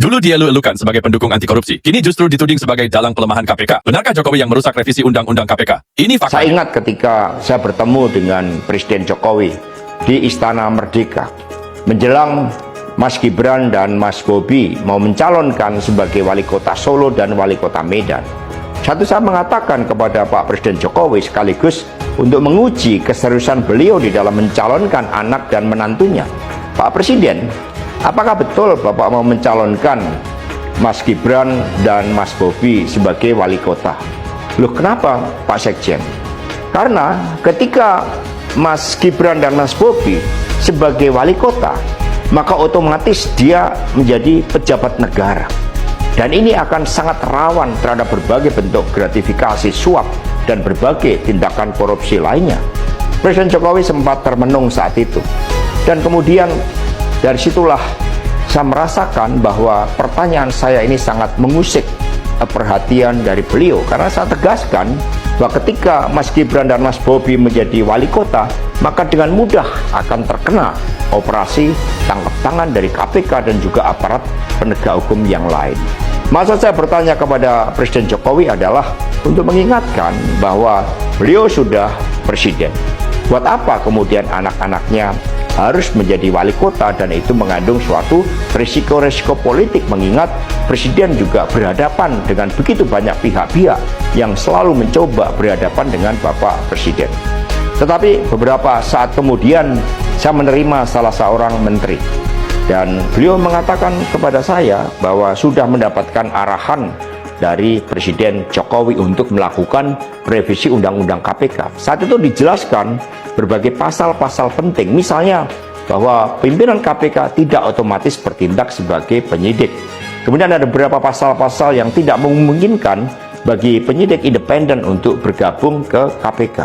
Dulu dia elu-elukan sebagai pendukung anti korupsi, kini justru dituding sebagai dalang pelemahan KPK. Benarkah Jokowi yang merusak revisi Undang-Undang KPK? Ini fakta. Saya ingat ketika saya bertemu dengan Presiden Jokowi di Istana Merdeka menjelang Mas Gibran dan Mas Bobi mau mencalonkan sebagai wali kota Solo dan wali kota Medan. Saya mengatakan kepada Pak Presiden Jokowi sekaligus untuk menguji keseriusan beliau di dalam mencalonkan anak dan menantunya. Pak Presiden, apakah betul Bapak mau mencalonkan Mas Gibran dan Mas Bobi sebagai wali kota? Loh, kenapa Pak Sekjen? Karena ketika Mas Gibran dan Mas Bobi sebagai wali kota, maka otomatis dia menjadi pejabat negara. Dan ini akan sangat rawan terhadap berbagai bentuk gratifikasi, suap, dan berbagai tindakan korupsi lainnya. Presiden Jokowi sempat termenung saat itu. Dan kemudian dari situlah saya merasakan bahwa pertanyaan saya ini sangat mengusik perhatian dari beliau. Karena saya tegaskan bahwa ketika Mas Gibran dan Mas Bobi menjadi wali kota, maka dengan mudah akan terkena operasi tangkap tangan dari KPK dan juga aparat penegak hukum yang lain. Maksud saya bertanya kepada Presiden Jokowi adalah untuk mengingatkan bahwa beliau sudah presiden. Buat apa kemudian anak-anaknya harus menjadi wali kota, dan itu mengandung suatu risiko-risiko politik, mengingat presiden juga berhadapan dengan begitu banyak pihak-pihak yang selalu mencoba berhadapan dengan Bapak Presiden. Tetapi beberapa saat kemudian saya menerima salah seorang menteri, dan beliau mengatakan kepada saya bahwa sudah mendapatkan arahan dari Presiden Jokowi untuk melakukan revisi Undang-Undang KPK. Saat itu dijelaskan berbagai pasal-pasal penting, misalnya bahwa pimpinan KPK tidak otomatis bertindak sebagai penyidik. Kemudian ada beberapa pasal-pasal yang tidak memungkinkan bagi penyidik independen untuk bergabung ke KPK.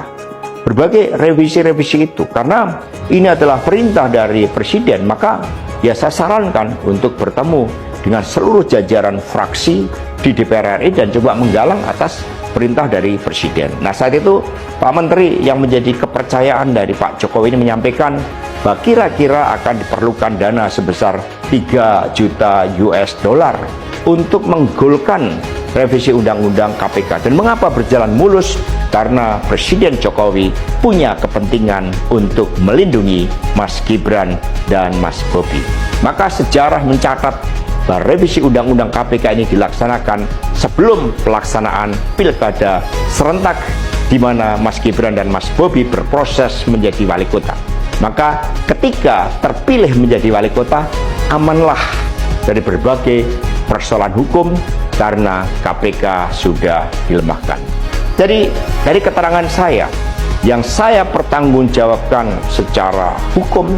Berbagai revisi-revisi itu, karena ini adalah perintah dari Presiden, maka ya saya sarankan untuk bertemu dengan seluruh jajaran fraksi di DPR RI dan coba menggalang atas perintah dari Presiden. Nah, saat itu Pak Menteri yang menjadi kepercayaan dari Pak Jokowi ini menyampaikan bahwa kira-kira akan diperlukan dana sebesar 3 juta US dollar untuk menggolkan revisi Undang-Undang KPK. Dan mengapa berjalan mulus? Karena Presiden Jokowi punya kepentingan untuk melindungi Mas Gibran dan Mas Bobi. Maka sejarah mencatat bahwa revisi Undang-Undang KPK ini dilaksanakan sebelum pelaksanaan pilkada serentak di mana Mas Gibran dan Mas Bobi berproses menjadi wali kota. Maka ketika terpilih menjadi wali kota, amanlah dari berbagai persoalan hukum karena KPK sudah dilemahkan. Jadi dari keterangan saya, yang saya pertanggungjawabkan secara hukum,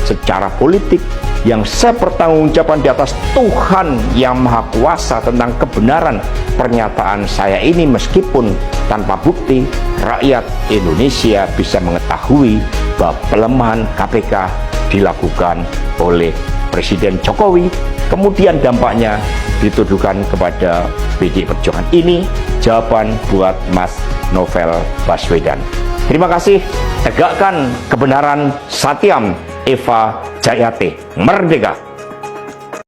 secara politik, yang saya pertanggungjawabkan di atas Tuhan yang Maha Kuasa tentang kebenaran pernyataan saya ini, meskipun tanpa bukti, rakyat Indonesia bisa mengetahui bahwa pelemahan KPK dilakukan oleh Presiden Jokowi, kemudian dampaknya dituduhkan kepada PDI Perjuangan. Ini jawaban buat Mas Novel Baswedan. Terima kasih. Tegakkan kebenaran. Satyam Eva Jayate. Merdeka!